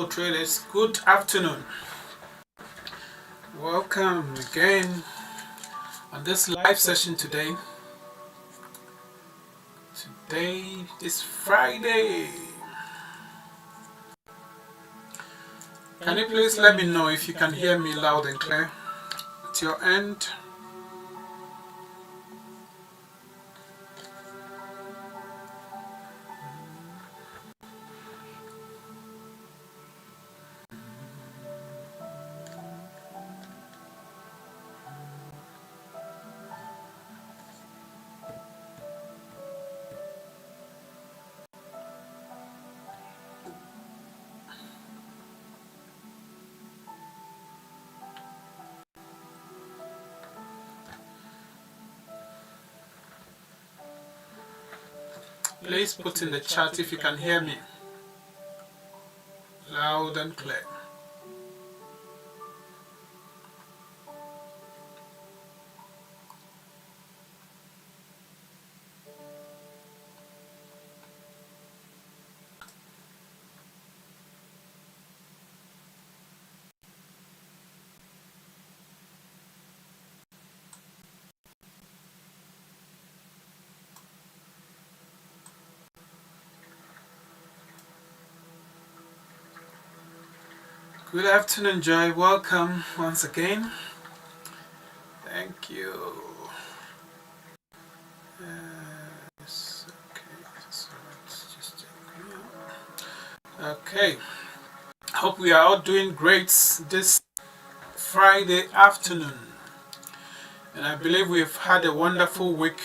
Hello traders, good afternoon. Welcome again on this live session today. Today is Friday. Can you please let me know if you can hear me loud and clear at your end? Please put in the chat if you can hear me loud and clear. Good afternoon, Joy. Welcome once again. Thank you. Yes, okay, so let's just check here. Okay, hope we are all doing great this Friday afternoon. And I believe we've had a wonderful week.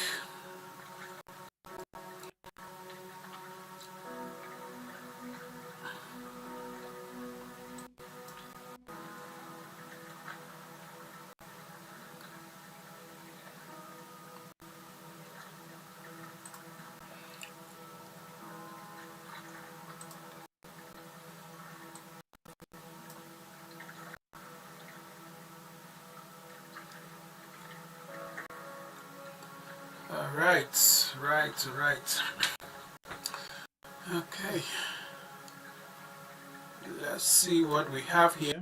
Right. Okay, let's see what we have here.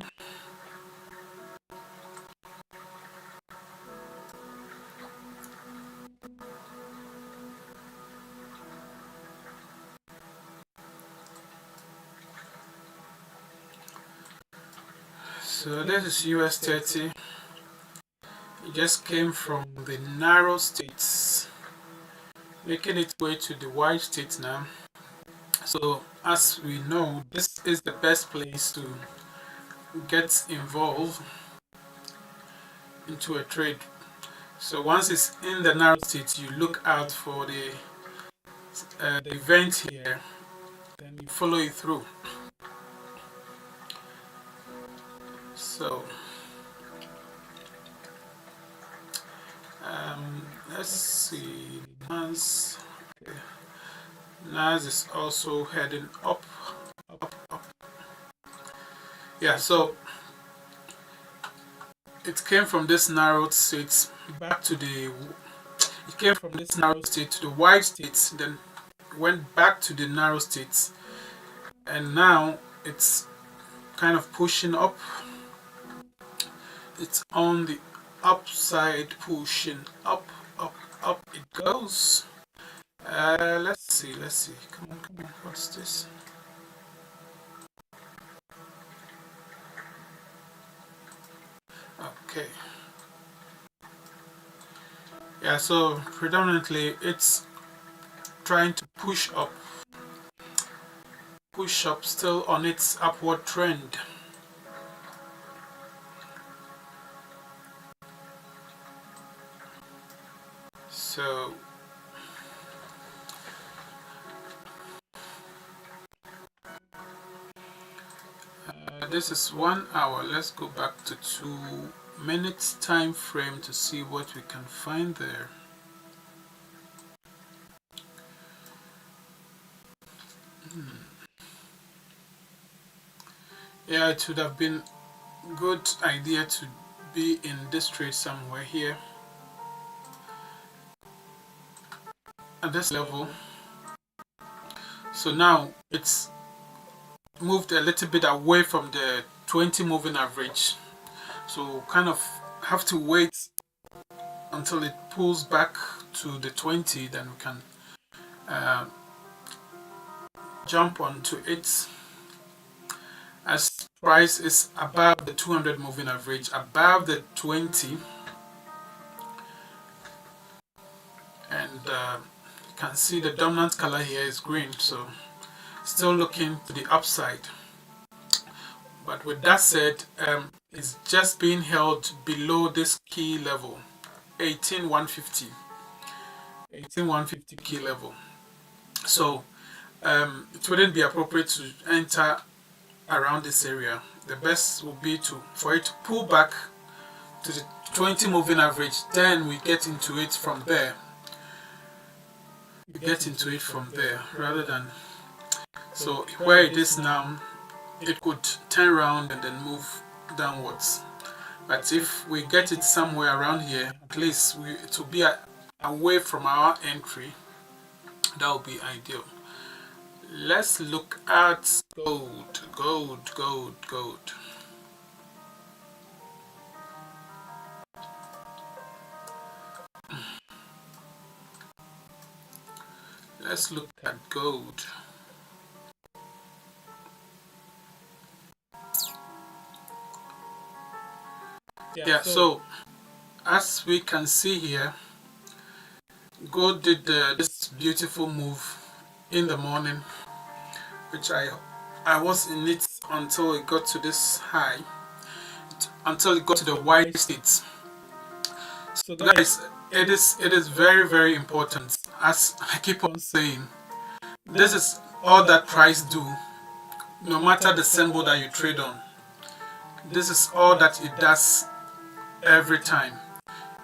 So this is US 30. It just came from the narrow states, making its way to the wide states now. So as we know, this is the best place to get involved into a trade. So once it's in the narrow states, you look out for the event here, then you follow it through. So let's see, NAS. Okay. NAS is also heading up. Yeah, so it came from this narrow state back to the. It came from this narrow state to the wide states, then went back to the narrow states, and now it's kind of pushing up. It's on the upside, pushing up it goes. Let's see. Come on, what's this? Okay. Yeah, so predominantly it's trying to push up still on its upward trend. So this is 1 hour. Let's go back to 2 minutes time frame to see what we can find there. Yeah, it would have been a good idea to be in this trade somewhere here at this level. So now it's moved a little bit away from the 20 moving average, so kind of have to wait until it pulls back to the 20, then we can uh, jump onto it. As price is above the 200 moving average, above the 20, and you can see the dominant color here is green, so still looking to the upside. But with that said, it's just being held below this key level, 18150 key level. So it wouldn't be appropriate to enter around this area. The best would be for it to pull back to the 20 moving average, then we get into it from there. Rather than, so where it is now, it could turn around and then move downwards. But if we get it somewhere around here, at least it will be away from our entry. That would be ideal. Let's look at gold. Let's look at gold. Yeah, so as we can see here, gold did this beautiful move in the morning, which I was in it until it got to this high, until it got to the white states. So guys, it is very, very important, as I keep on saying, this is all that price do, no matter the symbol that you trade on. This is all that it does every time.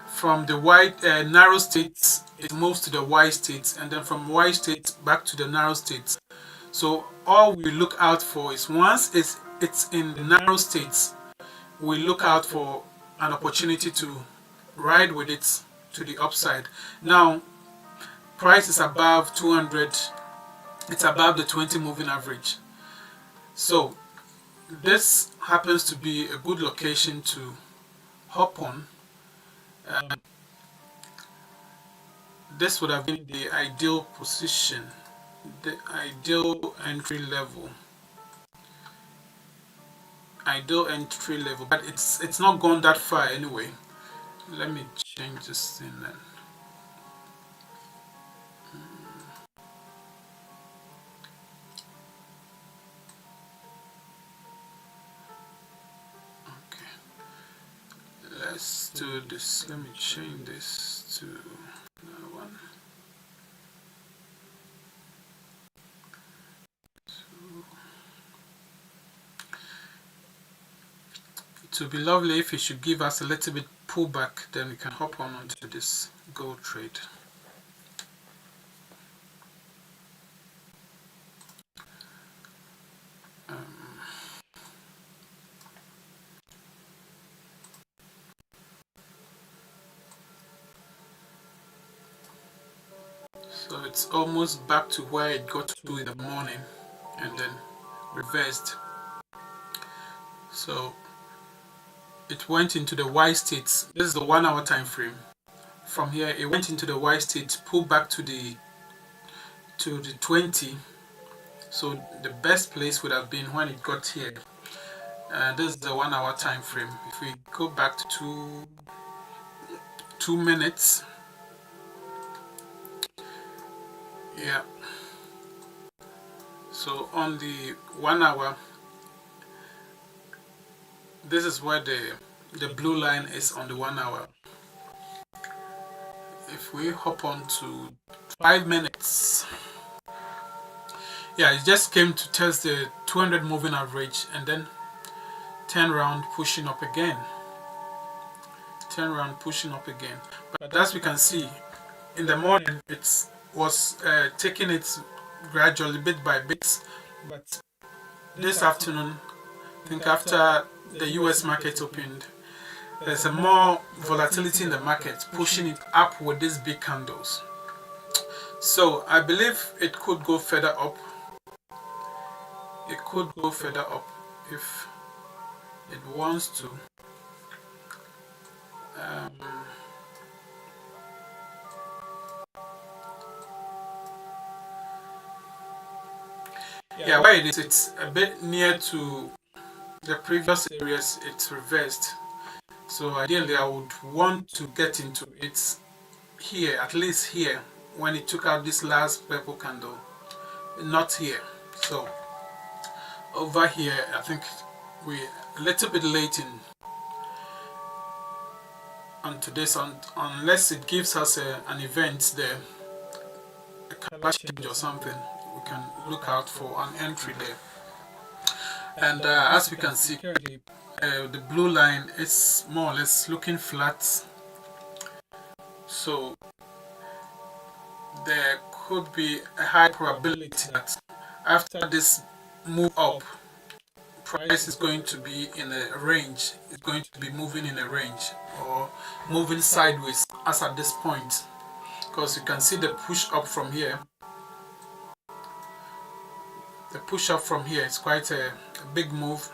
From the narrow states, it moves to the wide states, and then from wide states back to the narrow states. So all we look out for is, once it's in the narrow states, we look out for an opportunity to ride with it to the upside. Now, price is above 200, it's above the 20 moving average. So this happens to be a good location to hop on. This would have been the ideal position, the ideal entry level. But it's not gone that far anyway. Let me change this thing then. Okay, let's do this. Let me change this to another one. It would be lovely if it should give us a little bit pullback, then we can hop on onto this gold trade. So it's almost back to where it got to in the morning and then reversed. So it went into the Y states. This is the 1 hour time frame. From here it went into the Y state, pulled back to the 20. So the best place would have been when it got here. This is the 1 hour time frame. If we go back to 2 minutes, yeah, so on the 1 hour, this is where the blue line is on the 1 hour. If we hop on to 5 minutes, yeah, it just came to test the 200 moving average and then turn around pushing up again. But as we can see, in the morning it was taking it gradually, bit by bit, but this afternoon, I think after the US market opened, there's a more volatility in the market, pushing it up with these big candles. So I believe it could go further up. it could go further up if it wants to. Yeah, why it is, it's a bit near to the previous areas it's reversed. So ideally I would want to get into it here, at least here, when it took out this last purple candle, not here. So over here I think we're a little bit late in onto this, unless it gives us an event there, a color change or something, we can look out for an entry there. And as we can see currently, the blue line is more or less looking flat, so there could be a high probability that after this move up, price is going to be in a range. It's going to be moving in a range or moving sideways as at this point, because you can see the push up from here. The push up from here is quite a big move.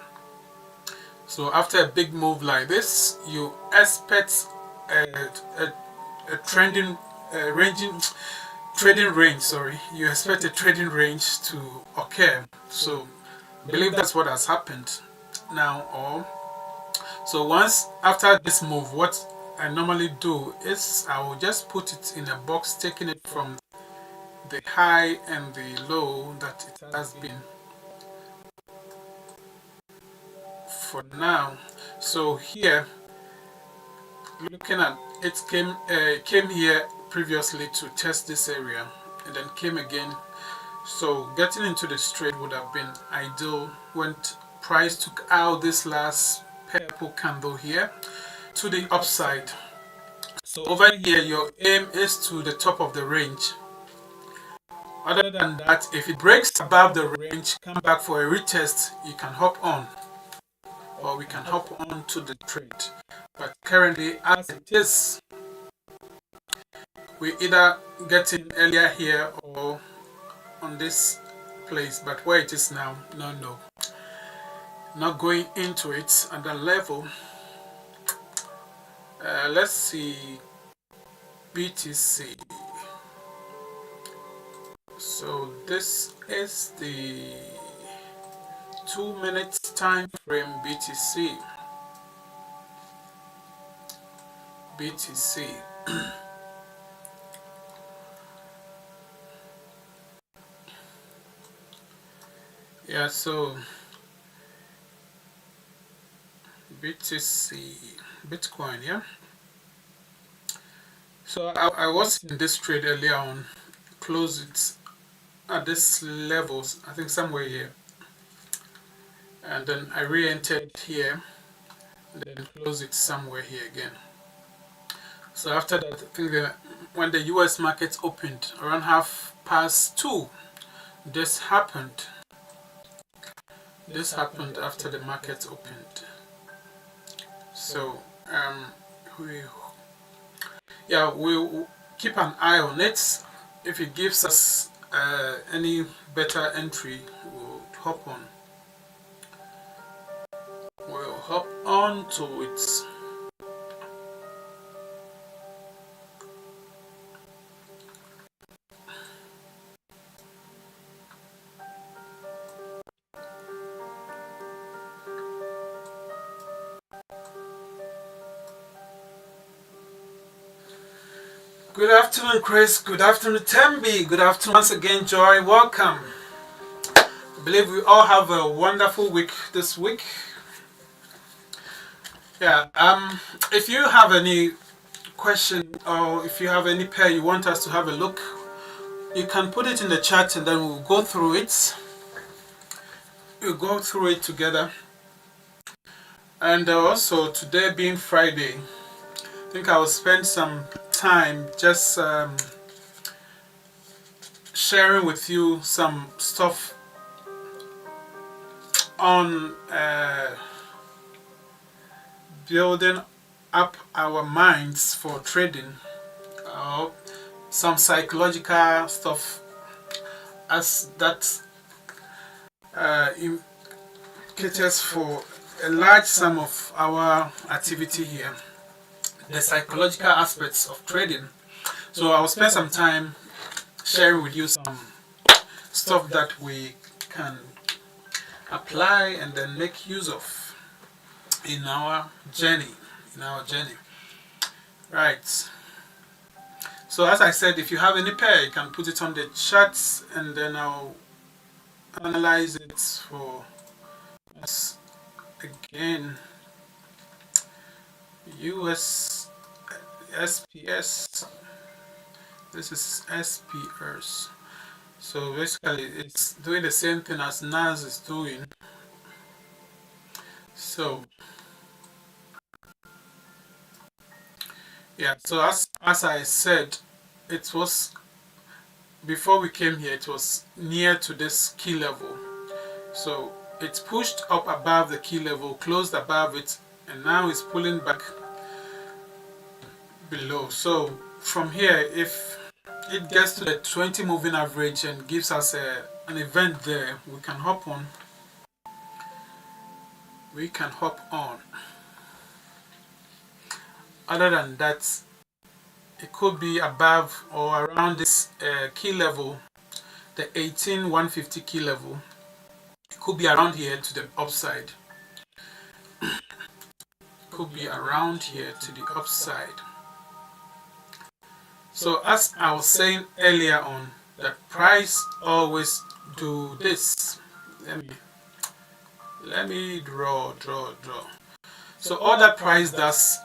So after a big move like this, you expect a trending trading range. Sorry, you expect a trading range to occur. So I believe that's what has happened now. Or so once after this move, what I normally do is I will just put it in a box, taking it from the high and the low that it has been for now. So here, looking at it, came here previously to test this area and then came again. So getting into this trade would have been ideal when price took out this last purple candle here to the upside. So over here your aim is to the top of the range. Other than that, if it breaks above the range, come back for a retest, you can hop on, or we can hop on to the trade. But currently, as it is, we either get in earlier here or on this place. But where it is now, no, not going into it at that level. Let's see BTC. So this is the 2 minutes time frame BTC. Yeah, so BTC, Bitcoin, yeah. So I was in this trade earlier on, closed it at this levels, I think somewhere here, and then I re-entered here, and then closed it somewhere here again. So after that, I think that when the US market opened around 2:30, this happened. This happened after the market opened. So we'll keep an eye on it. If it gives us any better entry, we'll hop on. We'll hop on to it. Good afternoon, Chris. Good afternoon, Tembi. Good afternoon once again, Joy. Welcome. I believe we all have a wonderful week this week. Yeah. If you have any question or if you have any pair you want us to have a look, you can put it in the chat and then we'll go through it. We'll go through it together. And also today being Friday, I think I will spend some time just sharing with you some stuff on building up our minds for trading, some psychological stuff as that it caters for a large sum of our activity here, the psychological aspects of trading. So I'll spend some time sharing with you some stuff that we can apply and then make use of in our journey. Right. So as I said, if you have any pair, you can put it on the charts and then I'll analyze it for us again. US SPS. This is SPRs. So basically it's doing the same thing as NAS is doing. So yeah, so as I said, it was before we came here, it was near to this key level. So it's pushed up above the key level, closed above it, and now it's pulling back below. So from here, if it gets to the 20 moving average and gives us an event there, we can hop on. Other than that, it could be above or around this key level, the 18150 key level. It could be around here to the upside. So as I was saying earlier on, that price always do this. Let me draw. So all that price does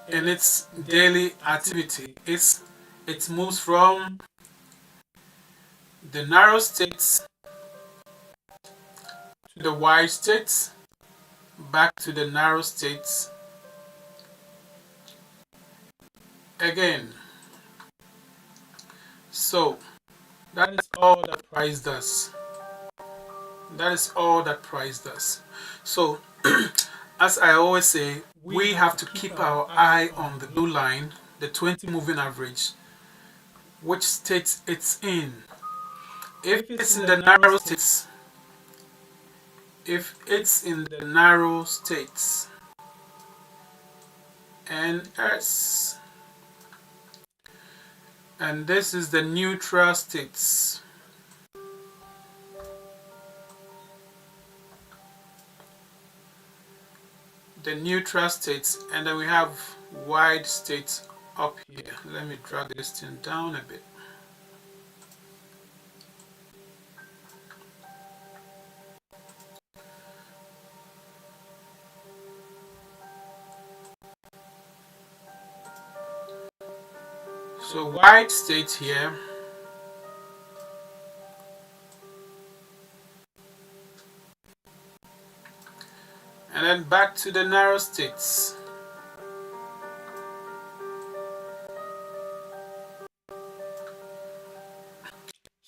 in its daily activity is it moves from the narrow states to the wide states, back to the narrow states again. So that is all that price does. So as I always say, we have to keep our eye on the blue line, the 20 moving average, which state it's in. If it's in the narrow states, NS, and this is the neutral states. And then we have wide states up here. Let me drag this thing down a bit. So wide states here, and then back to the narrow states.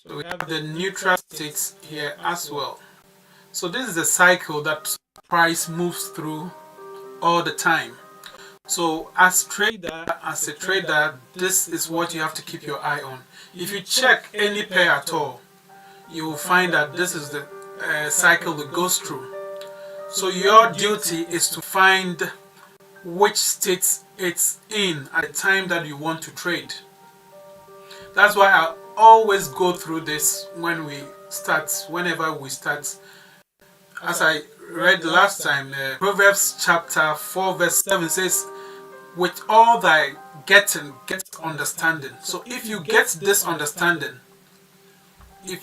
So we have the neutral states here as well. So this is the cycle that price moves through all the time. So as a trader, this is what you have to keep your eye on. If you check any pair at all, you will find that this is the cycle that goes through. So your duty is to find which states it's in at the time that you want to trade. That's why I always go through this whenever we start. As I read last time, Proverbs chapter 4 verse 7 says, with all thy getting, get understanding. So if you get this understanding, it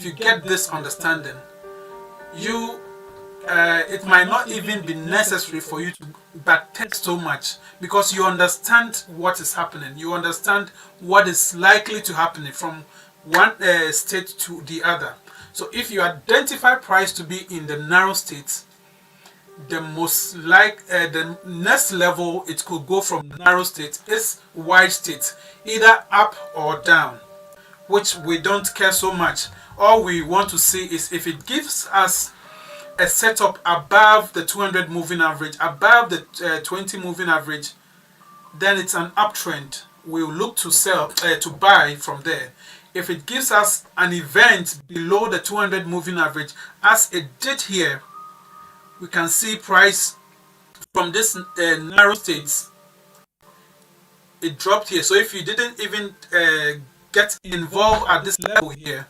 might not even be necessary for you to backtest so much, because you understand what is happening. You understand what is likely to happen from one state to the other. So if you identify price to be in the narrow states, the next level it could go from narrow state is wide state, either up or down, which we don't care so much. All we want to see is if it gives us a setup above the 200 moving average, above the 20 moving average, then it's an uptrend. We'll look to sell, to buy from there. if it gives us an event below the 200 moving average, as it did here, we can see price from this narrow state, it dropped here. So if you didn't even get involved at this level here,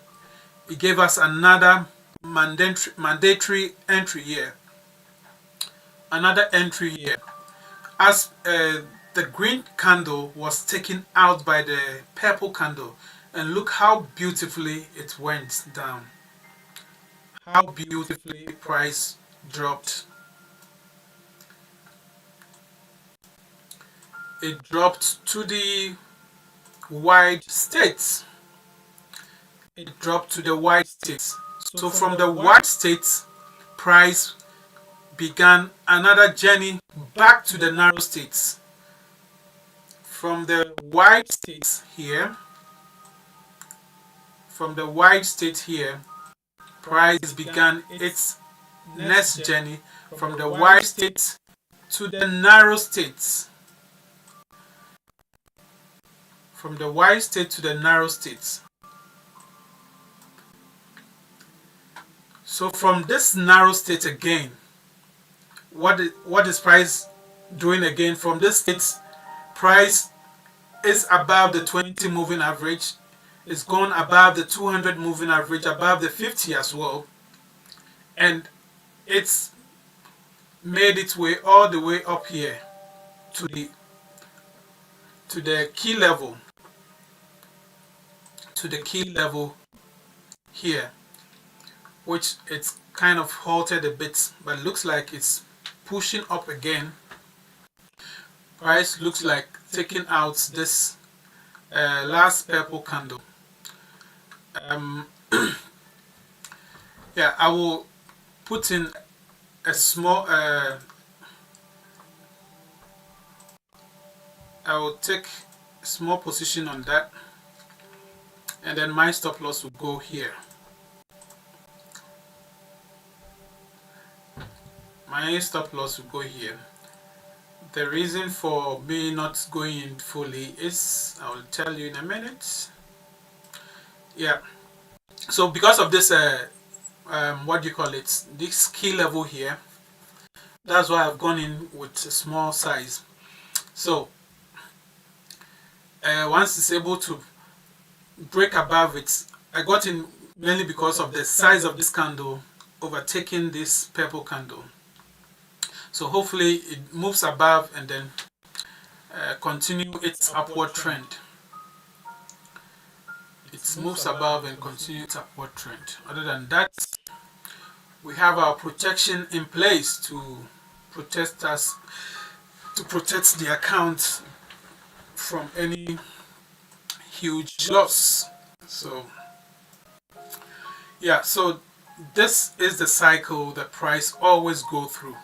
it gave us another mandatory entry here, another entry here, as the green candle was taken out by the purple candle. And look how beautifully it went down, how beautifully price dropped. It dropped to the wide states. It dropped to the wide states. So from the wide states, price began another journey back to the narrow states. From the wide states here, price began its next journey from the wide states to the narrow states. From the wide state to the narrow states. So from this narrow state again, what is price doing again? From this state, price is above the 20 moving average. It's gone above the 200 moving average, above the 50 as well. And it's made its way all the way up here to the key level. To the key level here, which it's kind of halted a bit, but looks like it's pushing up again. Price looks like taking out this last purple candle. Yeah, I will put in a small I will take a small position on that, and then my stop loss will go here. My stop loss will go here. The reason for me not going in fully is, I will tell you in a minute. Yeah, so because of this what do you call it, this key level here, that's why I've gone in with a small size. So once it's able to break above it, I got in mainly because of the size of this candle overtaking this purple candle. So hopefully it moves above and then continue its upward trend. It moves above and continue its upward trend. Other than that, we have our protection in place to protect us, to protect the account from any huge loss. So yeah, so this is the cycle that price always go through.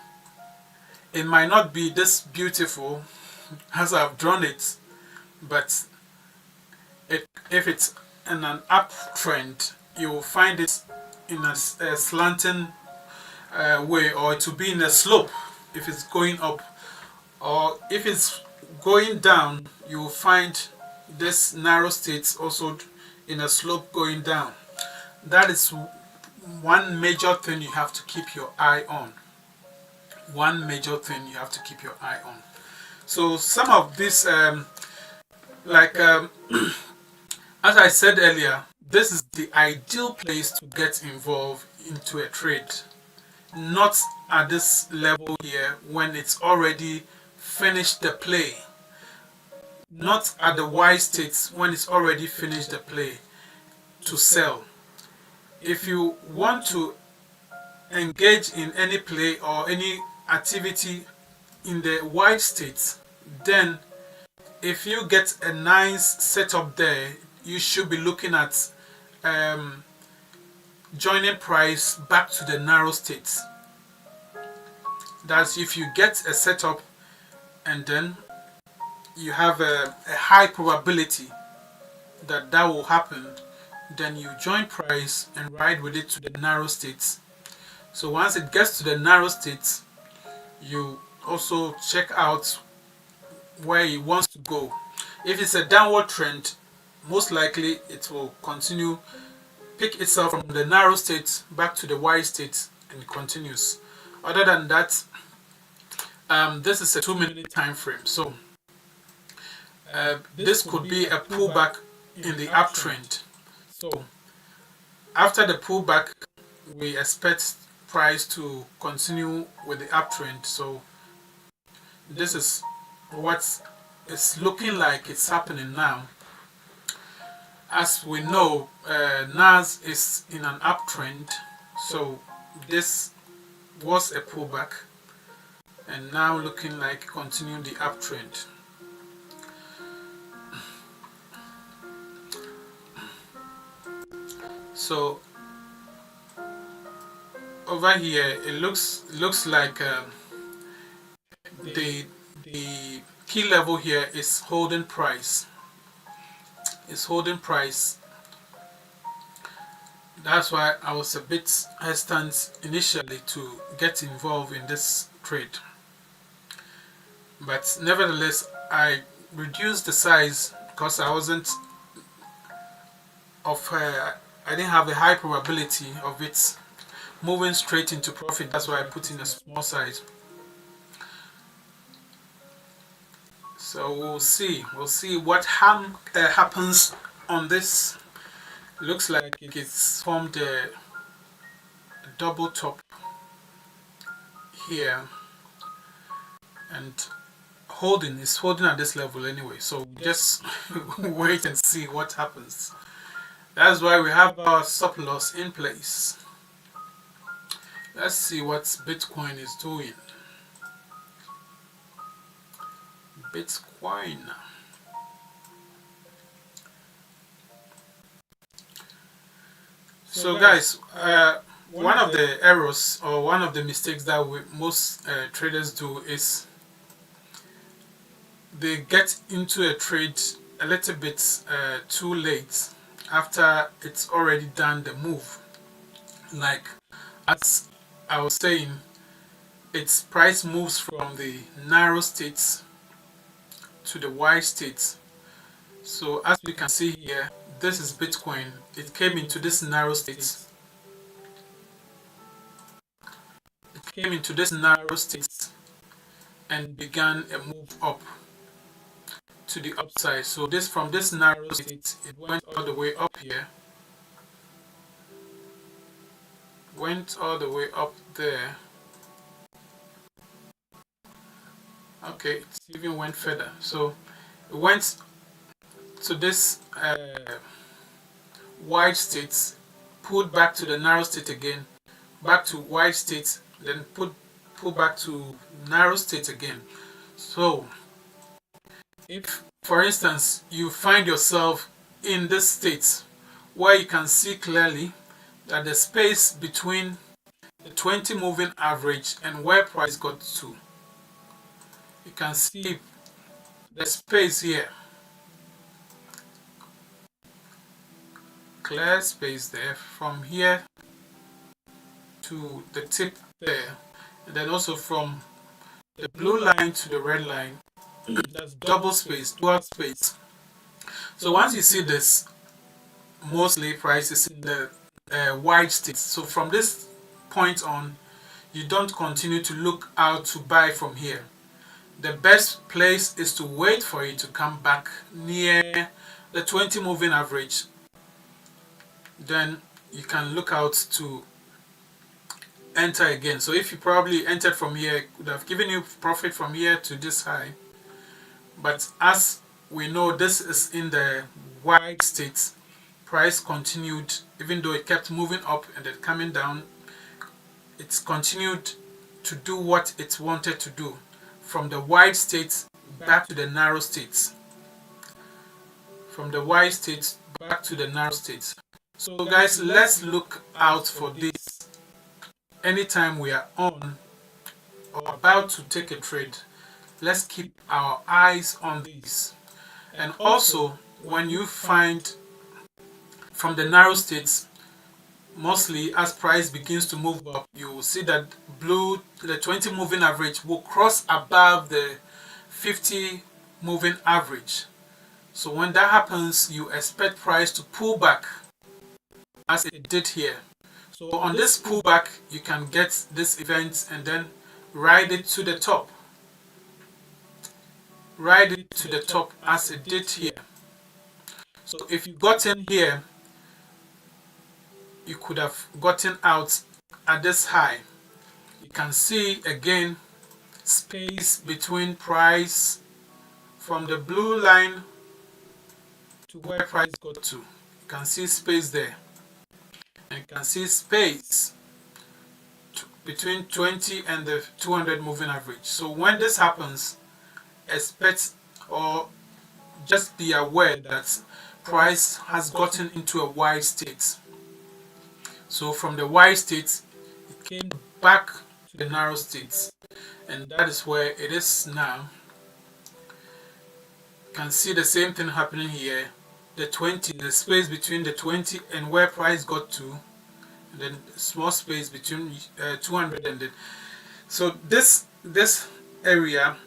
It might not be this beautiful as I've drawn it, but if it's in an uptrend, you will find it in a slanting way, or it will be in a slope if it's going up, or if it's going down, you will find this narrow state also in a slope going down. That is one major thing you have to keep your eye on. One major thing you have to keep your eye on. So some of this, as I said earlier, this is the ideal place to get involved into a trade. Not at this level here when it's already finished the play. Not at the Y states when it's already finished the play to sell. If you want to engage in any play or any activity in the Y states, then if you get a nice setup there, you should be looking at joining price back to the narrow states. That's if you get a setup and then you have a high probability that that will happen, then you join price and ride with it to the narrow states. So once it gets to the narrow states, you also check out where it wants to go. If it's a downward trend, most likely it will continue, pick itself from the narrow state back to the wide state, and it continues. Other than that, this is a 2-minute time frame, so this could be a pullback in the uptrend. So after the pullback, we expect price to continue with the uptrend. So this is what it's looking like it's happening now. As we know, NAS is in an uptrend, so this was a pullback and now looking like continuing the uptrend. So over here it looks like the key level here is holding price. It's holding price. That's why I was a bit hesitant initially to get involved in this trade. But nevertheless, I reduced the size because I wasn't I didn't have a high probability of it moving straight into profit. That's why I put in a small size. So we'll see what happens on this. Looks like it's formed a double top here, and it's holding at this level anyway, so just wait and see what happens. That's why we have our stop loss in place. Let's see what Bitcoin is doing. Bitcoin. So guys, one of the errors or one of the mistakes that most traders do is they get into a trade a little bit too late after it's already done the move. Like as I was saying, its price moves from the narrow states to the wide states. So as we can see here, this is Bitcoin. It came into this narrow state. It came into this narrow state and began a move up to the upside. So this, from this narrow state, it went all the way up here. Went all the way up there. Okay, it even went further. So it went to this wide state, pulled back to the narrow state again, back to wide state, then pull back to narrow state again. So if, for instance, you find yourself in this state where you can see clearly that the space between the 20 moving average and where price got to, you can see the space here, clear space there from here to the tip there, and then also from the blue line to the red line, that's double space, dual space. So once you see this, mostly price is in the wide state. So from this point on, you don't continue to look out to buy from here. The best place is to wait for it to come back near the 20 moving average. Then you can look out to enter again. So if you probably entered from here, it would have given you profit from here to this high. But as we know, this is in the wide state. Price continued, even though it kept moving up and then coming down, it's continued to do what it wanted to do, from the wide state back to the narrow states. From the wide state back to the narrow states. So guys, let's look out for this anytime we are on or about to take a trade. Let's keep our eyes on these. And also, when you find from the narrow states, mostly as price begins to move up, you will see that the 20 moving average will cross above the 50 moving average. So when that happens, you expect price to pull back as it did here. So on this pullback, you can get this event and then ride it to the top. Ride it to the top as it did here. So if you got in here, you could have gotten out at this high. You can see again space between price from the blue line to where price got to. You can see space there. And you can see space between 20 and the 200 moving average. So when this happens, expect or just be aware that price has gotten into a wide state. So from the wide state, it came back to the narrow state, and that is where it is now. You can see the same thing happening here. The 20, the space between the 20 and where price got to, and then small space between 200 and the. So this area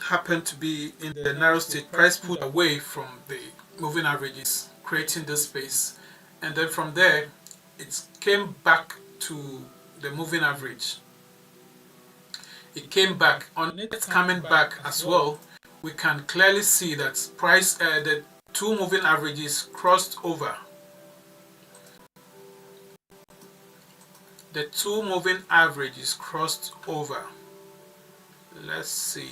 happened to be in the narrow state. Price pulled away from the moving averages, creating this space, and then from there it came back to the moving average. It came back. On it coming back as well, we can clearly see that price the two moving averages crossed over. The two moving averages crossed over. Let's see.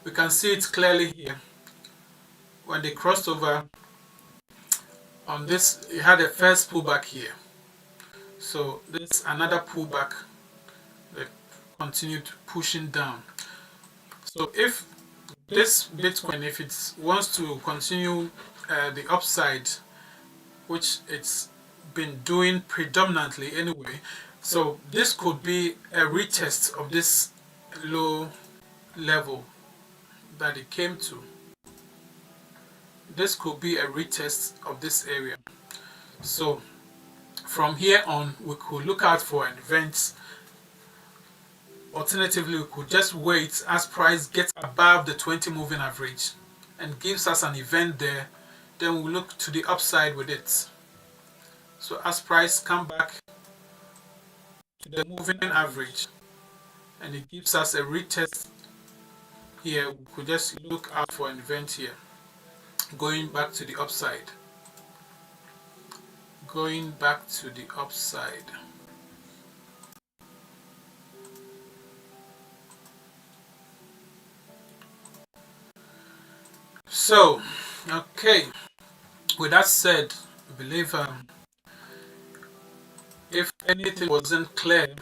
We can see it clearly here. When they crossed over on this, it had a first pullback here. So this another pullback. They continued pushing down. So if this Bitcoin, if it wants to continue the upside, which it's been doing predominantly anyway, so this could be a retest of this low level that it came to. This could be a retest of this area. So from here on, we could look out for an event. Alternatively, we could just wait as price gets above the 20 moving average and gives us an event there. Then we look to the upside with it. So as price come back to the moving average and it gives us a retest here, we could just look out for an event here, going back to the upside. Going back to the upside. So, okay, with that said, I believe if anything wasn't clear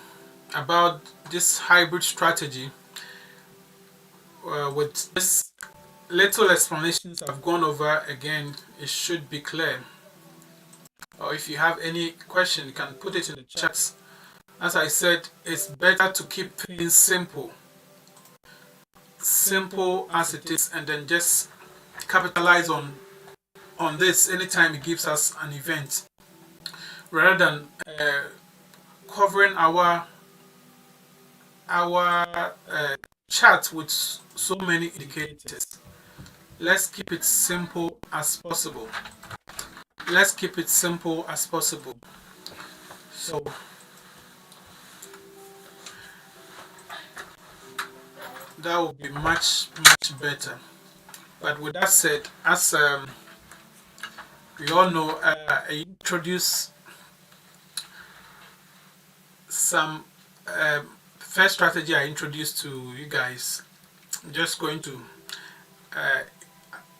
about this hybrid strategy, with this little explanations I've gone over again, it should be clear. Or if you have any question, you can put it in the chat. As I said, it's better to keep things simple as it is, and then just capitalize on this anytime it gives us an event, rather than covering our chart with so many indicators. Let's keep it simple as possible. Let's keep it simple as possible. So that would be much better. But with that said, as we all know, I introduced some first strategy I introduced to you guys. I'm just going to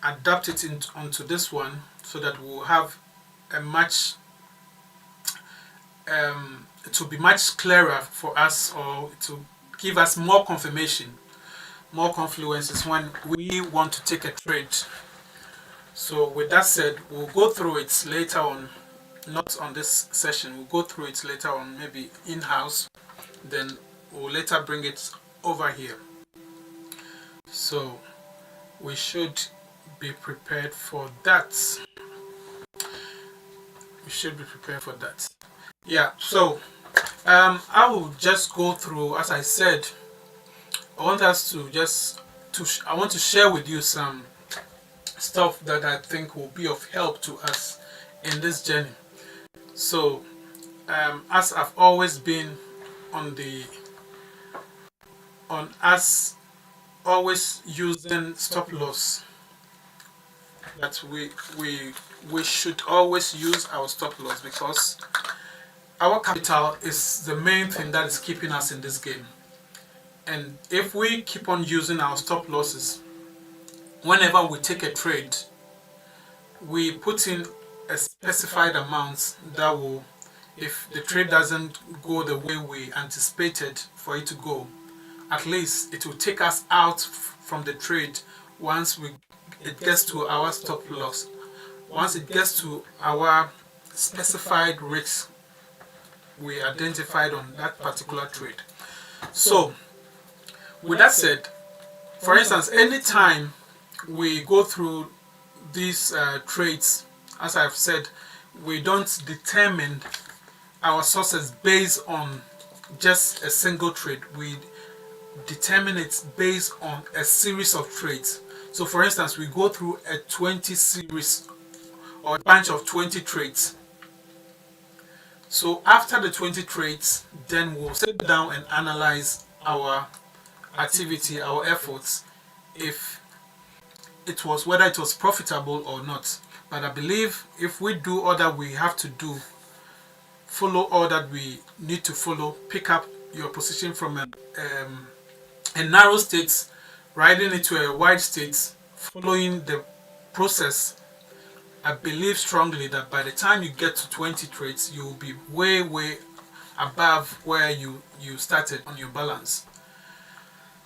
adapt it onto this one so that we'll have a much it will be much clearer for us, or to give us more confirmation, more confluences when we want to take a trade. So with that said, we'll go through it later on, not on this session. We'll go through it later on, maybe in-house, then we'll later bring it over here. So we should be prepared for that. We should be prepared for that. Yeah, so I will just go through, as I said, I want us to I want to share with you some stuff that I think will be of help to us in this journey. So as I've always been on us always using stop loss, that we should always use our stop loss, because our capital is the main thing that is keeping us in this game. And if we keep on using our stop losses, whenever we take a trade, we put in a specified amount that will, if the trade doesn't go the way we anticipated for it to go, at least it will take us out from the trade once it gets to our stop loss. Once it gets to our specified risk we identified on that particular trade. So, with that said, for instance, anytime we go through these trades, as I've said, we don't determine our sources based on just a single trade. We determine it based on a series of trades. So for instance, we go through a 20 series or a bunch of 20 trades. So after the 20 trades, then we'll sit down and analyze our activity, our efforts, if it was, whether it was profitable or not. But I believe if we do all that we have to do, follow all that we need to follow, pick up your position from a narrow state, riding into a wide state, following the process, I believe strongly that by the time you get to 20 trades, you will be way above where you started on your balance.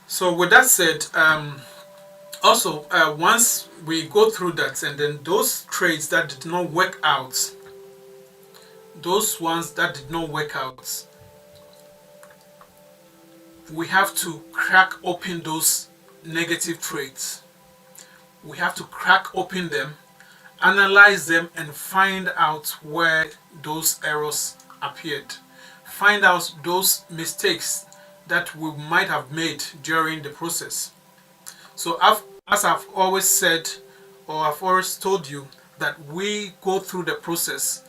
So with that said, also once we go through that, and then those trades that did not work out, those ones that did not work out, we have to crack open those negative trades. We have to crack open them, analyze them, and find out where those errors appeared. Find out those mistakes that we might have made during the process. So as I've always said, or I've always told you, that we go through the process.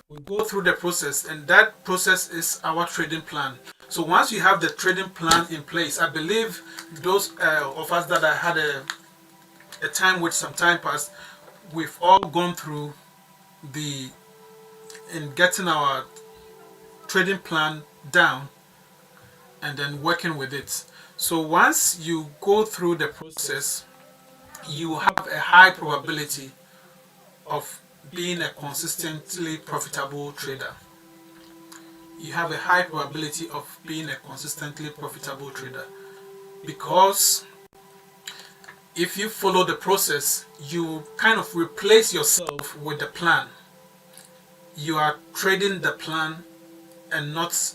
We go through the process, and that process is our trading plan. So once you have the trading plan in place, I believe those of us that I had a time with some time past, we've all gone through in getting our trading plan down and then working with it. So once you go through the process, you have a high probability of being a consistently profitable trader. You have a high probability of being a consistently profitable trader, because if you follow the process, you kind of replace yourself with the plan. You are trading the plan and not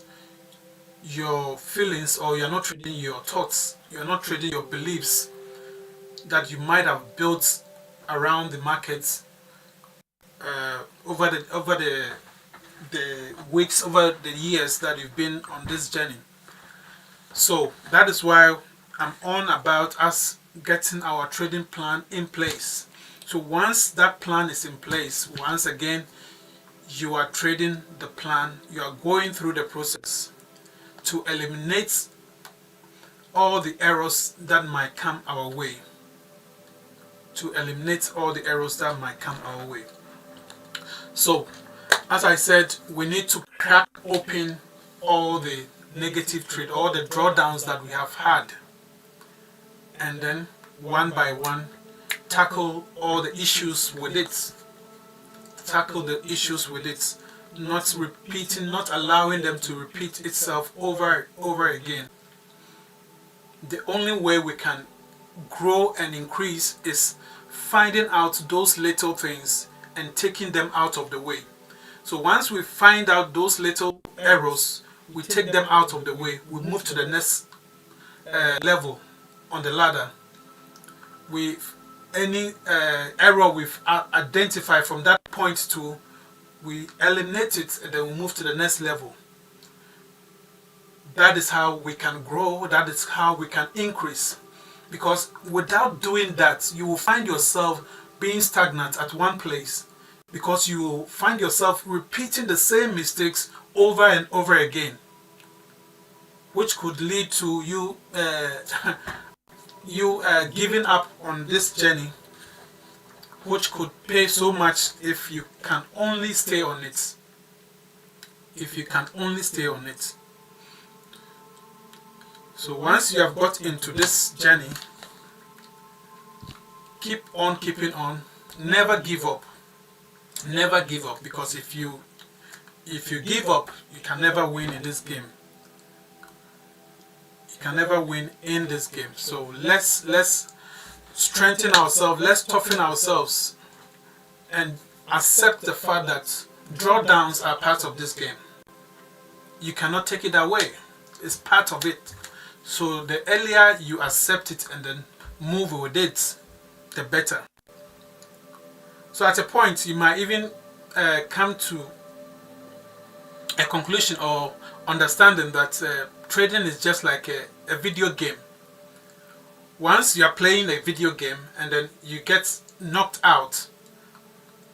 your feelings, or you're not trading your thoughts, you're not trading your beliefs that you might have built around the markets over the weeks, over the years that you've been on this journey. So that is why I'm on about us getting our trading plan in place. So once that plan is in place, once again you are trading the plan, you are going through the process to eliminate all the errors that might come our way. To eliminate all the errors that might come our way. So, as I said, we need to crack open all the negative trade, all the drawdowns that we have had, and then one by one tackle all the issues with it. Tackle the issues with it, not repeating, not allowing them to repeat itself over again. The only way we can grow and increase is finding out those little things and taking them out of the way. So once we find out those little errors, we take them out of the way, we move to the next level on the ladder. Any error we've identified from that point to, we eliminate it, and then we move to the next level. That is how we can grow, that is how we can increase. Because without doing that, you will find yourself being stagnant at one place, because you find yourself repeating the same mistakes over and over again, which could lead to you giving up on this journey, which could pay so much if you can only stay on it. If you can only stay on it. So once you have got into this journey, keep on keeping on. Never give up. Never give up, because if you give up, you can never win in this game. You can never win in this game. So let's strengthen ourselves, let's toughen ourselves, and accept the fact that drawdowns are part of this game. You cannot take it away. It's part of it. So the earlier you accept it and then move with it, the better. So at a point, you might even come to a conclusion or understanding that trading is just like a video game. Once you are playing a video game and then you get knocked out,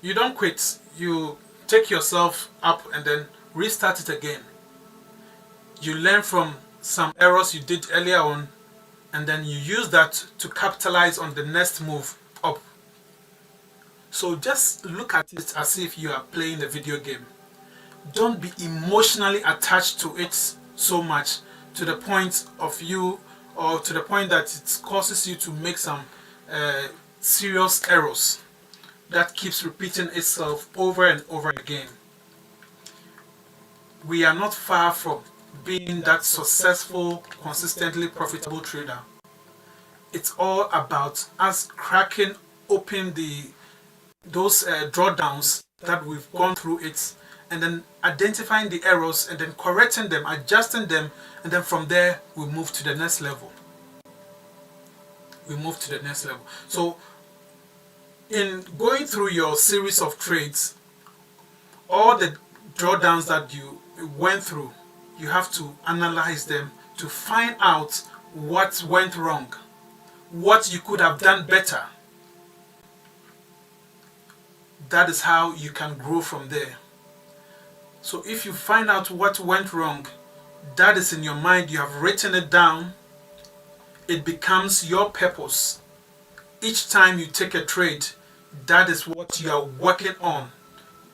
you don't quit. You take yourself up and then restart it again. You learn from some errors you did earlier on, and then you use that to capitalize on the next move up. So just look at it as if you are playing a video game. Don't be emotionally attached to it so much to the point of you, or to the point that it causes you to make some serious errors that keeps repeating itself over and over again. We are not far from being that successful, consistently profitable trader. It's all about us cracking open those drawdowns that we've gone through it, and then identifying the errors and then correcting them, adjusting them, and then from there we move to the next level. We move to the next level. So in going through your series of trades, all the drawdowns that you went through, you have to analyze them to find out what went wrong, what you could have done better. That is how you can grow from there. So if you find out what went wrong, that is in your mind, you have written it down, it becomes your purpose. Each time you take a trade, that is what you are working on.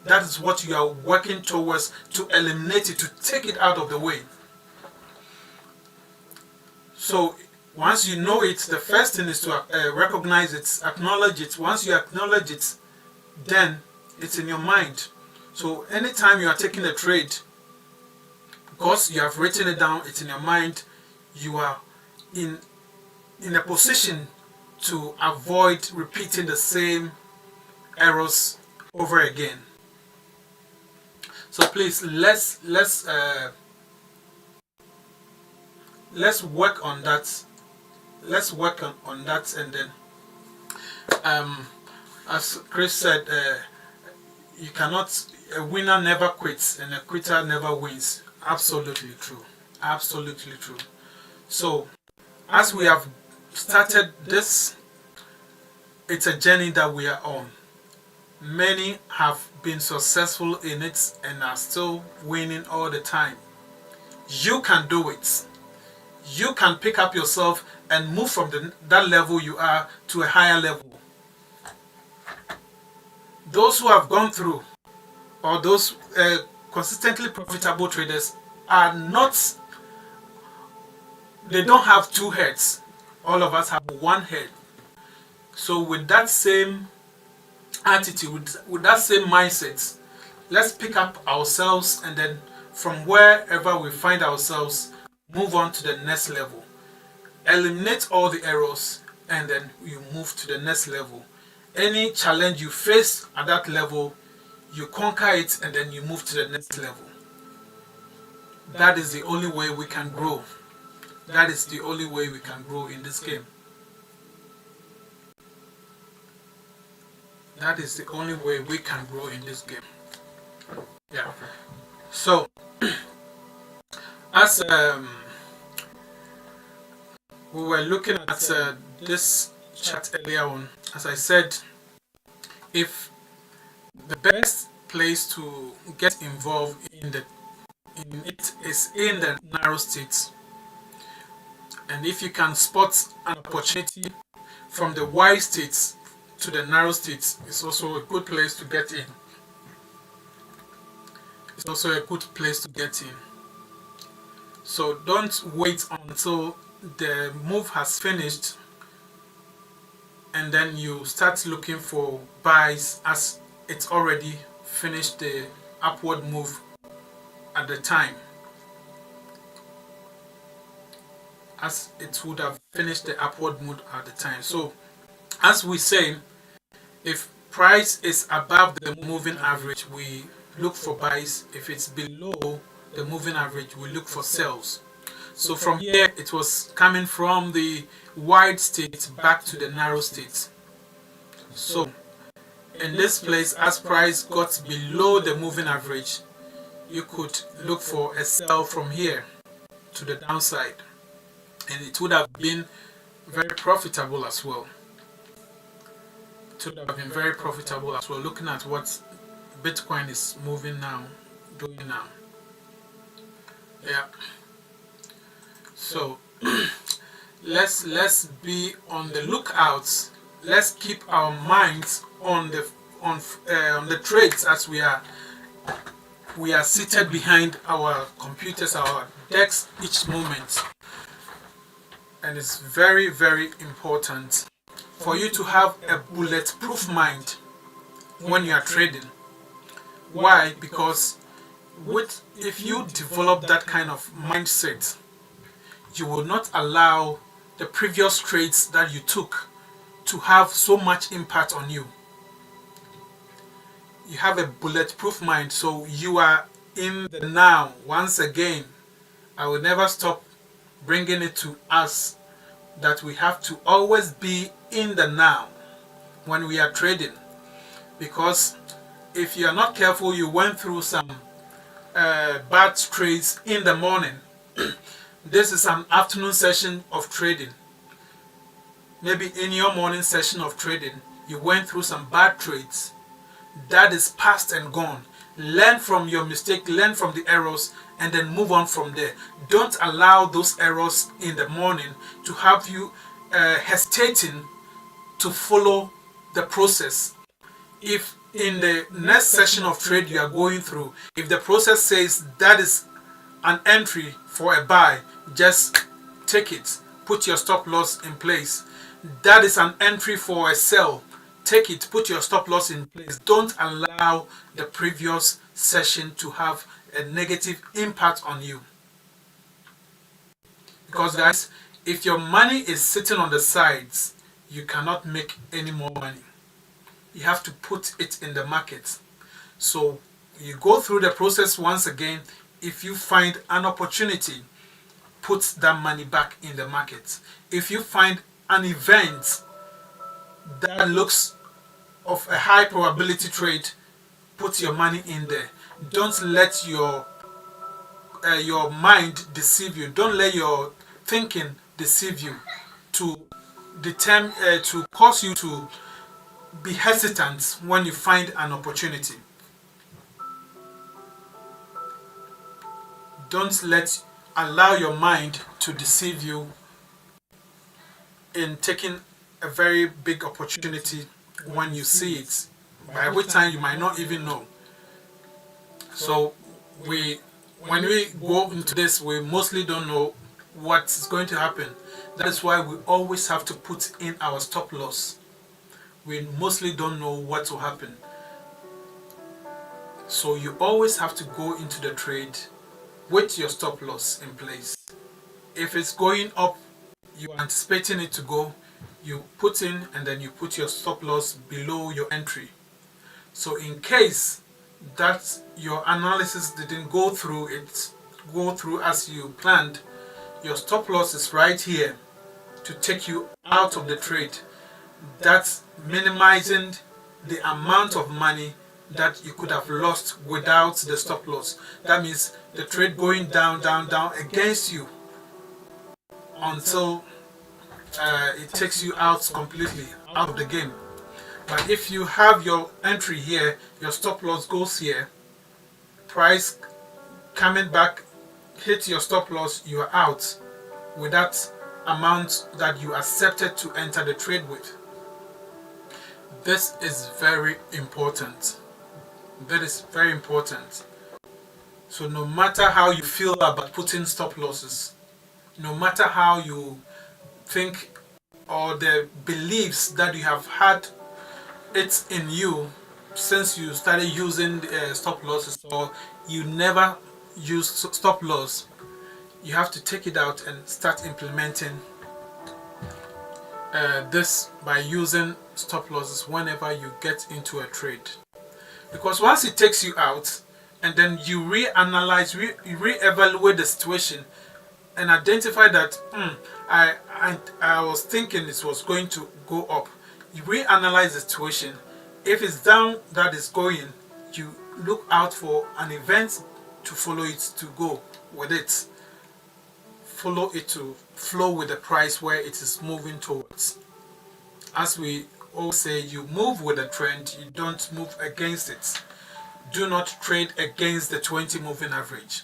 That is what you are working towards, to eliminate it, to take it out of the way. So once you know it, the first thing is to recognize it, acknowledge it. Once you acknowledge it, then it's in your mind. So anytime you are taking a trade, because you have written it down, it's in your mind, you are in a position to avoid repeating the same errors over again. So please, let's work on that. Let's work on that, and then as Chris said, you cannot, a winner never quits and a quitter never wins. Absolutely true. Absolutely true. So as we have started this, it's a journey that we are on. Many have been successful in it and are still winning all the time. You can do it. You can pick up yourself and move from that level you are to a higher level. Those who have gone through, or those consistently profitable traders, are not, they don't have two heads. All of us have one head. So with that same attitude, with that same mindset, let's pick up ourselves, and then from wherever we find ourselves, move on to the next level. Eliminate all the errors, and then you move to the next level. Any challenge you face at that level, you conquer it, and then you move to the next level. That is the only way we can grow. That is the only way we can grow in this game. That is the only way we can grow in this game. Yeah. So, as we were looking at this chart earlier on, as I said, if the best place to get involved in it is in the narrow states, and if you can spot an opportunity from the wide states to the narrow states, it's also a good place to get in. It's also a good place to get in. So don't wait until the move has finished and then you start looking for buys as it's already finished the upward move at the time. As it would have finished the upward move at the time. So as we say, if price is above the moving average, we look for buys. If it's below the moving average, we look for sells. So from here, it was coming from the wide state back to the narrow state. So in this place, as price got below the moving average, you could look for a sell from here to the downside, and it would have been very profitable as well. It would have been very profitable as well, looking at what Bitcoin is moving now, doing now. Yeah. So let's be on the lookout. Let's keep our minds on the trades as we are seated behind our computers, our desks each moment. And it's very, very important for you to have a bulletproof mind when you are trading. Why? Because if you develop that kind of mindset, you will not allow the previous trades that you took to have so much impact on you. You have a bulletproof mind, so you are in the now. Once again, I will never stop bringing it to us that we have to always be in the now when we are trading, because if you are not careful, you went through some bad trades in the morning. This is an afternoon session of trading. Maybe in your morning session of trading, you went through some bad trades. That is past and gone. Learn from your mistake, learn from the errors, and then move on from there. Don't allow those errors in the morning to have you hesitating to follow the process. If in the next session of trade you are going through, if the process says that is an entry for a buy, just take it. Put your stop loss in place. That is an entry for a sell. Take it. Put your stop loss in place. Don't allow the previous session to have a negative impact on you. Because guys, if your money is sitting on the sides, you cannot make any more money. You have to put it in the market. So you go through the process once again. If you find an opportunity, put that money back in the market. If you find an event that looks of a high probability trade, put your money in there. Don't let your mind deceive you. Don't let your thinking deceive you to cause you to be hesitant when you find an opportunity. Don't allow your mind to deceive you in taking a very big opportunity when you see it, by which time you might not even know. So when we go into this, we mostly don't know what's going to happen. That is why we always have to put in our stop loss. We mostly don't know what will happen. So you always have to go into the trade with your stop loss in place. If it's going up, you're anticipating it to go, you put in and then you put your stop loss below your entry. So in case that your analysis didn't go through as you planned, your stop loss is right here to take you out of the trade. That's minimizing the amount of money that you could have lost without the stop loss. That means the trade going down, down, down against you until it takes you out completely out of the game. But if you have your entry here, your stop loss goes here, price coming back, hit your stop loss, you are out with that amount that you accepted to enter the trade with. This is very important. That is very important. So no matter how you feel about putting stop losses, no matter how you think or the beliefs that you have had it in you since you started using stop losses, or you never used stop loss, you have to take it out and start implementing this by using stop losses whenever you get into a trade. Because once it takes you out and then you reanalyze, reevaluate the situation and identify that I was thinking it was going to go up. You reanalyze the situation. If it's down that is going, you look out for an event to follow it, to go with it. Follow it to flow with the price where it is moving towards. As we all say, you move with the trend, you don't move against it. Do not trade against the 20 moving average.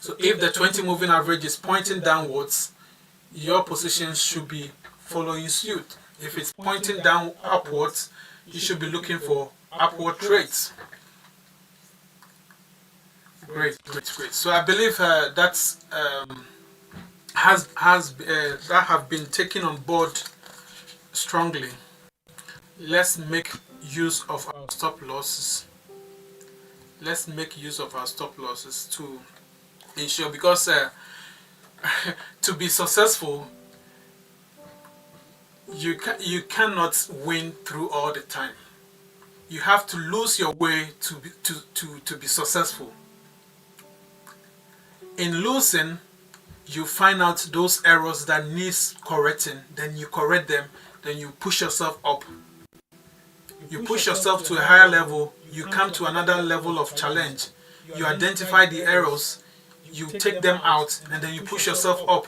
So if the 20 moving average is pointing downwards, your position should be following suit. If it's pointing down upwards, you should be looking for upward trades. Great. So I believe that have been taken on board strongly. Let's make use of our stop losses. Let's make use of our stop losses to ensure, because to be successful, you cannot win through all the time. You have to lose your way to be successful. In losing, you find out those errors that needs correcting, then you correct them, then you push yourself up. You push yourself to a higher level, you come to another level of challenge. You identify the errors, you take them out, and then you push yourself up.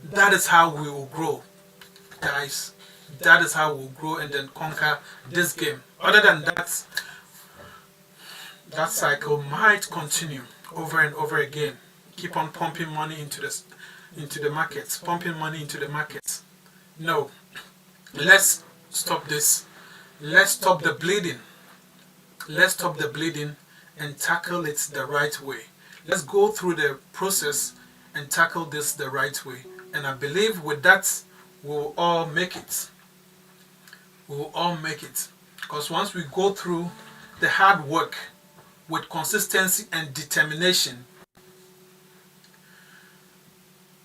That is how we will grow, guys. That is how we'll grow and then conquer this game. Other than that, that cycle might continue over and over again. Keep on pumping money into the markets, pumping money into the markets. No, let's stop this. Let's stop the bleeding. Let's stop the bleeding and tackle it the right way. Let's go through the process and tackle this the right way. And I believe with that, we'll all make it. We'll all make it. Because once we go through the hard work with consistency and determination,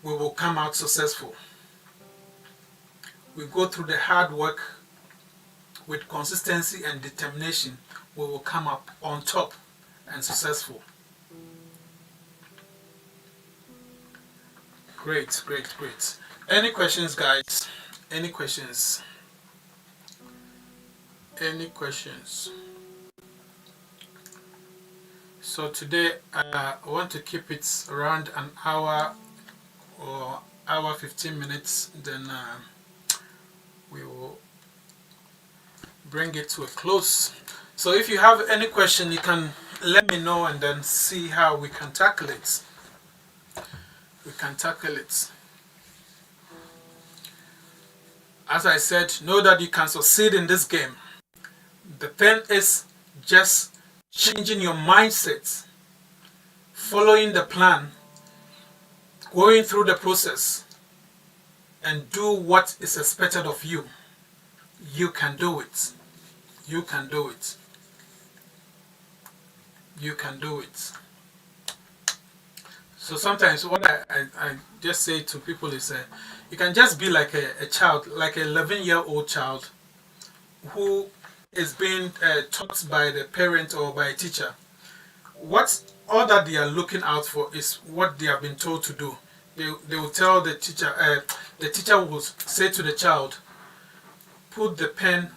we will come out successful. We go through the hard work with consistency and determination, we will come up on top and successful. Great. Any questions, guys? Any questions? So today I want to keep it around an hour or hour 15 minutes, then we will bring it to a close. So if you have any question, you can let me know and then see how we can tackle it. As I said, know that you can succeed in this game. The thing is just changing your mindset, following the plan, going through the process, and do what is expected of you. You can do it. You can do it. You can do it. So sometimes what I just say to people is you can just be like a child, like an 11-year-old child who is being taught by the parent or by a teacher. All that they are looking out for is what they have been told to do. They will tell the teacher will say to the child, put the pen,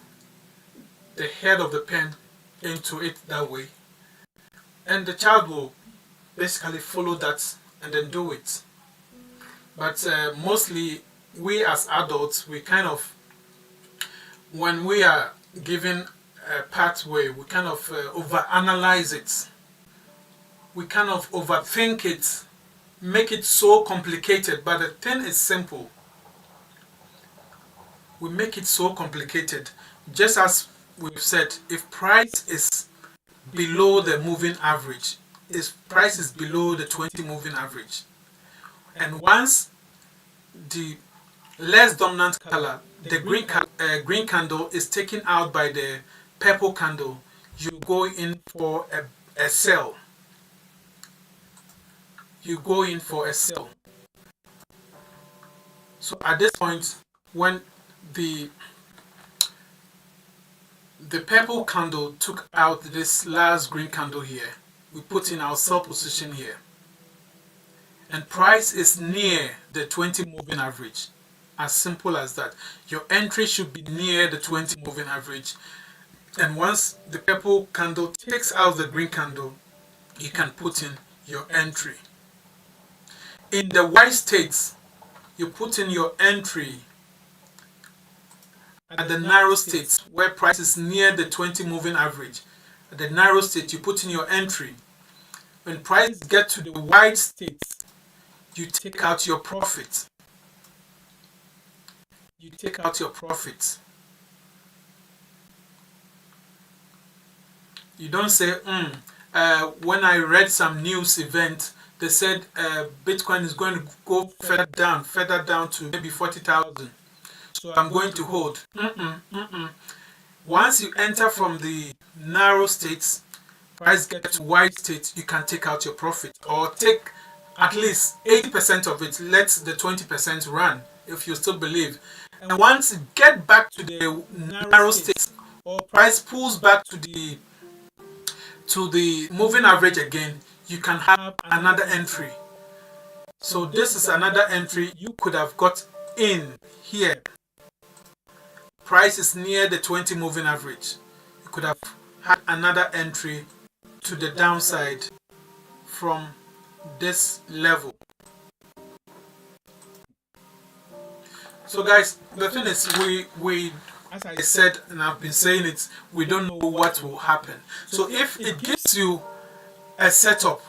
the head of the pen into it that way. And the child will basically follow that and then do it. But mostly we as adults, we kind of when we are given a pathway, we kind of overanalyze it. We kind of overthink it, make it so complicated. But the thing is simple. We make it so complicated. Just as we've said, if price is below the moving average, if price is below the 20 moving average, and once the less dominant color, the green candle is taken out by the purple candle, you go in for a sell. You go in for a sell. So at this point, when the purple candle took out this last green candle here, we put in our sell position here, and price is near the 20 moving average. As simple as that. Your entry should be near the 20 moving average, and once the purple candle takes out the green candle, you can put in your entry. In the white states, you put in your entry at the narrow states where price is near the 20 moving average. At the narrow state, you put in your entry. When price gets to the white states, you take out your profit. You take out your profit. You don't say, when I read some news event, they said Bitcoin is going to go further down to maybe 40,000. So I'm going to hold. Once you enter from the narrow states, price gets to wide states, you can take out your profit, or take at least 80% of it. Let the 20% run if you still believe. And once you get back to the narrow states, or price pulls back to the moving average again, you can have another entry. So this is another entry you could have got in here. Price is near the 20 moving average. You could have had another entry to the downside from this level. So guys, the thing is, we as I said, and I've been saying it, we don't know what will happen. So if it gives you a setup,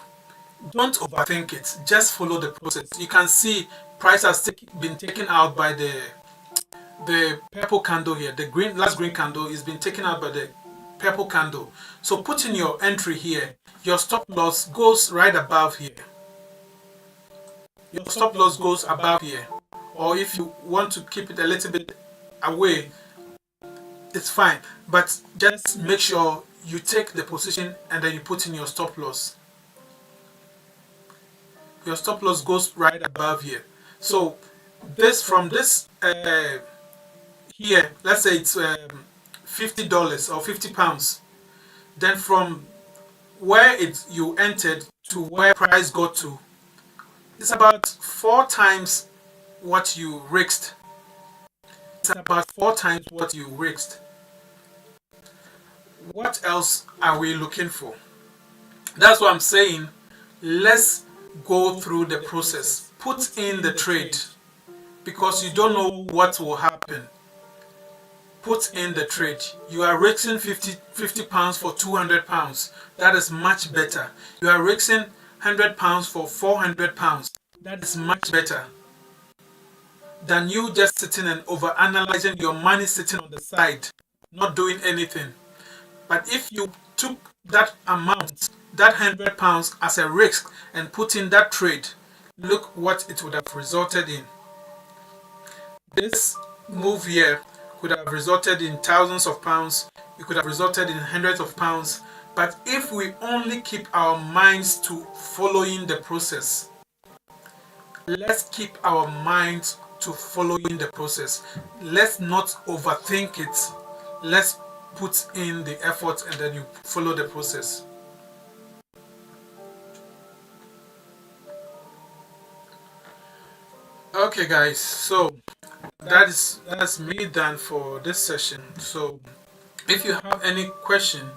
don't overthink it. Just follow the process. You can see price has been taken out by the purple candle here. The last green candle is been taken out by the purple candle. So put in your entry here. Your stop loss goes right above here. Your stop loss goes above here. Or if you want to keep it a little bit away, it's fine. But just make sure you take the position and then you put in your stop loss. Your stop loss goes right above here. So this from this here, let's say it's $50 or £50. Then from where you entered to where price got to, it's about 4 times what you risked. It's about 4 times what you risked. What else are we looking for? That's what I'm saying. Let's go through the process. Put in the trade, because you don't know what will happen. Put in the trade. You are risking £50 for £200. That is much better. You are risking £100 for £400. That is much better than you just sitting and over analyzing your money sitting on the side, not doing anything. But if you took that amount, that £100 as a risk, and put in that trade, look what it would have resulted in. This move here could have resulted in thousands of pounds. It could have resulted in hundreds of pounds. But if we only keep our minds to following the process, let's keep our minds to following the process. Let's not overthink it. Let's put in the effort and then you follow the process. Okay guys, so that's me done for this session. So if you have any question,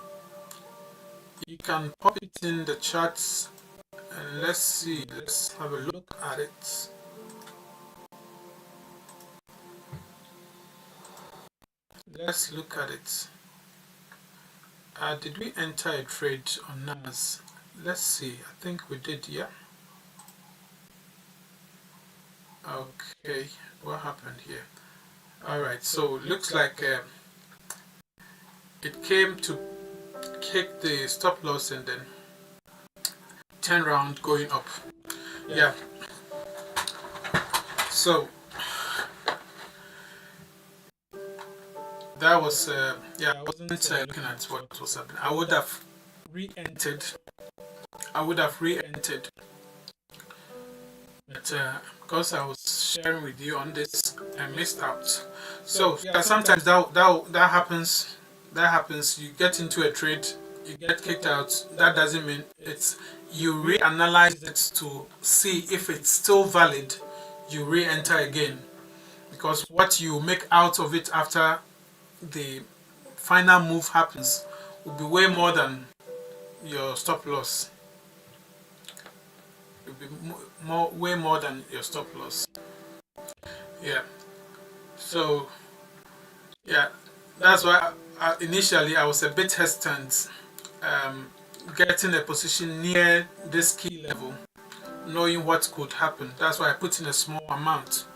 you can pop it in the chats and let's have a look at it. let's look at it. Did we enter a trade on NAS? Let's see. I think we did, yeah. Okay, what happened here? Alright, so looks like it came to kick the stop loss and then turn around going up. Yeah. So that was yeah, I wasn't looking at what was happening. I would have re-entered. But because I was sharing with you on this, I missed out. So yeah, sometimes that happens. That happens. You get into a trade, you get kicked out. That doesn't mean it's, you reanalyze it to see if it's still valid. You re-enter again, because what you make out of it after the final move happens will be way more than your stop loss. It will be way more than your stop loss. Yeah. So yeah, that's why initially I was a bit hesitant getting a position near this key level, knowing what could happen. That's why I put in a small amount.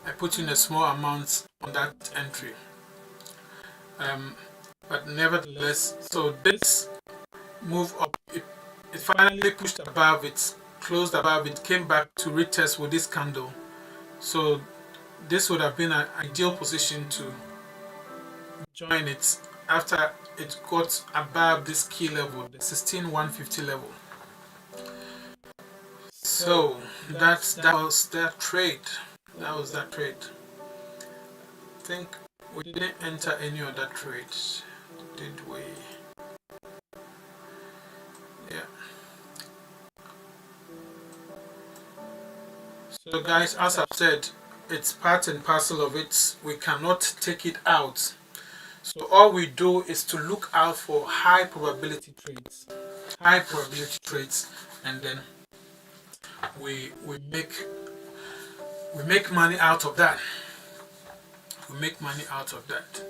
I put in a small amount on that entry. But nevertheless, so this move up, it finally pushed above it, closed above it, came back to retest with this candle. So this would have been an ideal position to join it after it got above this key level, the 16150 level. So that was that trade. That was that trade. I think we didn't enter any other trades, did we? Yeah. So guys, as I've said, it's part and parcel of it. We cannot take it out. So all we do is to look out for high probability trades, and then we make money out of that. We make money out of that.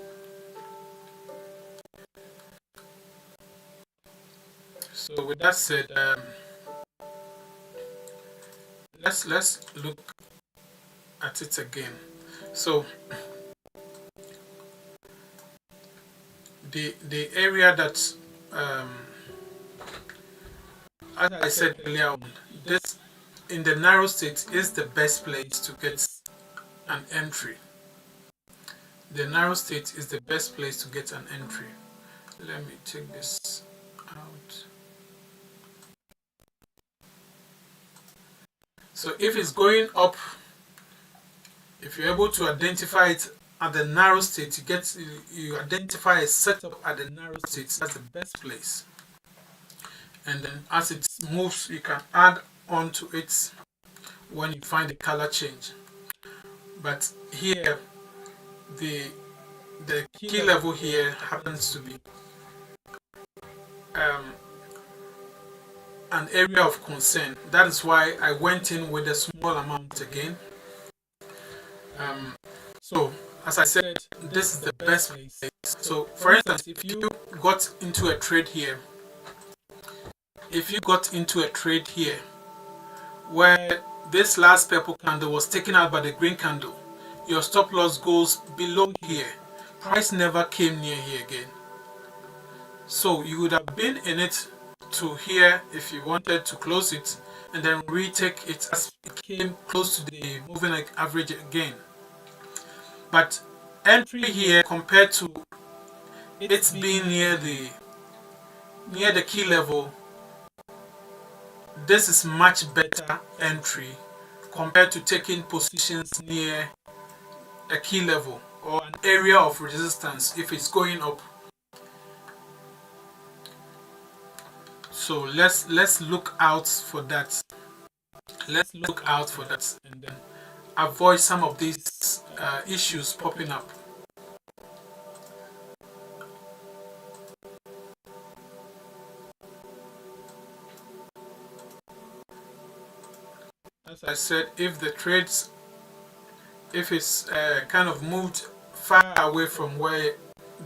So with that said, let's look at it again. So the area that as I said earlier on, this in the narrow state is the best place to get an entry. The narrow state is the best place to get an entry. Let me take this out. So if it's going up, if you're able to identify it at the narrow state, you identify a setup at the narrow state. That's the best place. And then as it moves, you can add on to it when you find the color change. But here, the key level here happens to be an area of concern. That is why I went in with a small amount again. So as I said, this is the best place. So for instance, if you got into a trade here, where this last purple candle was taken out by the green candle, your stop loss goes below here. Price never came near here again. So you would have been in it to here if you wanted to close it and then retake it as it came close to the moving average again. But entry here compared to it's being near the key level, this is much better entry compared to taking positions near a key level or an area of resistance if it's going up. So let's look out for that. Let's look out for that and then avoid some of these issues popping up. As I said, if it's kind of moved far away from where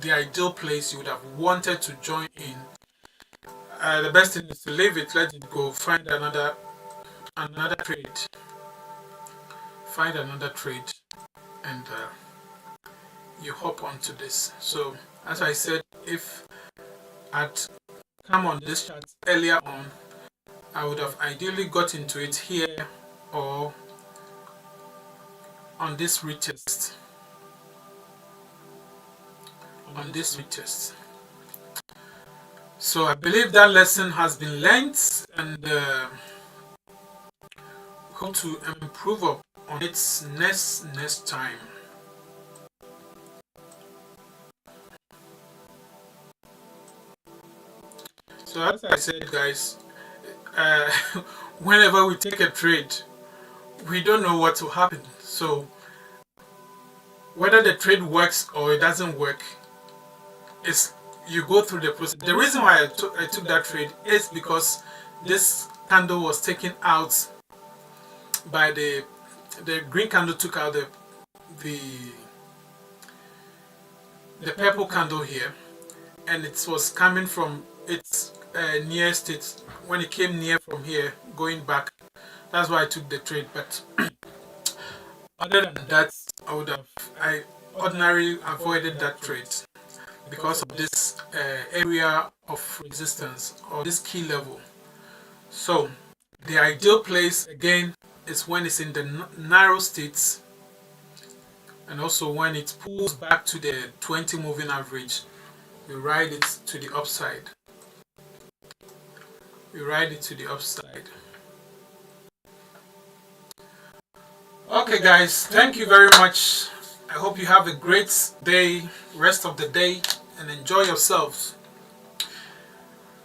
the ideal place you would have wanted to join in, the best thing is to leave it, let it go, find another trade, and you hop onto this. So as I said, if I'd come on this chart earlier on, I would have ideally got into it here or on this retest. So I believe that lesson has been learned, and hope to improve up on it next time. So as I said, guys, whenever we take a trade, we don't know what will happen. So whether the trade works or it doesn't work, is you go through the process. The reason why I took that trade is because this candle was taken out by the green candle, took out the purple candle here, and it was coming from its near state. When it came near from here, going back, that's why I took the trade. But other than that, I ordinarily avoided that trade because of this area of resistance, or this key level. So the ideal place again is when it's in the narrow states, and also when it pulls back to the 20 moving average. You ride it to the upside. Okay guys, thank you very much. I hope you have a great day, rest of the day, and enjoy yourselves.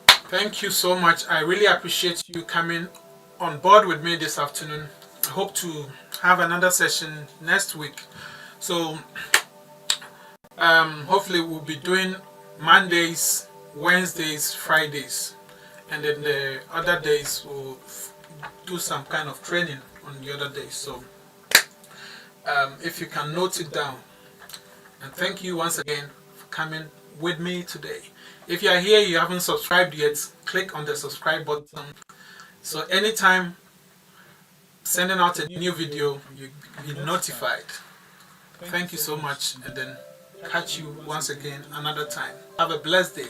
Thank you so much. I really appreciate you coming on board with me this afternoon. I hope to have another session next week. So hopefully we'll be doing Mondays, Wednesdays, Fridays, and then the other days we'll do some kind of training on the other days. So if you can note it down. And thank you once again for coming with me today. If you are here, you haven't subscribed yet, click on the subscribe button. So anytime sending out a new video, you'll be notified. Thank you so much, and then catch you once again another time. Have a blessed day.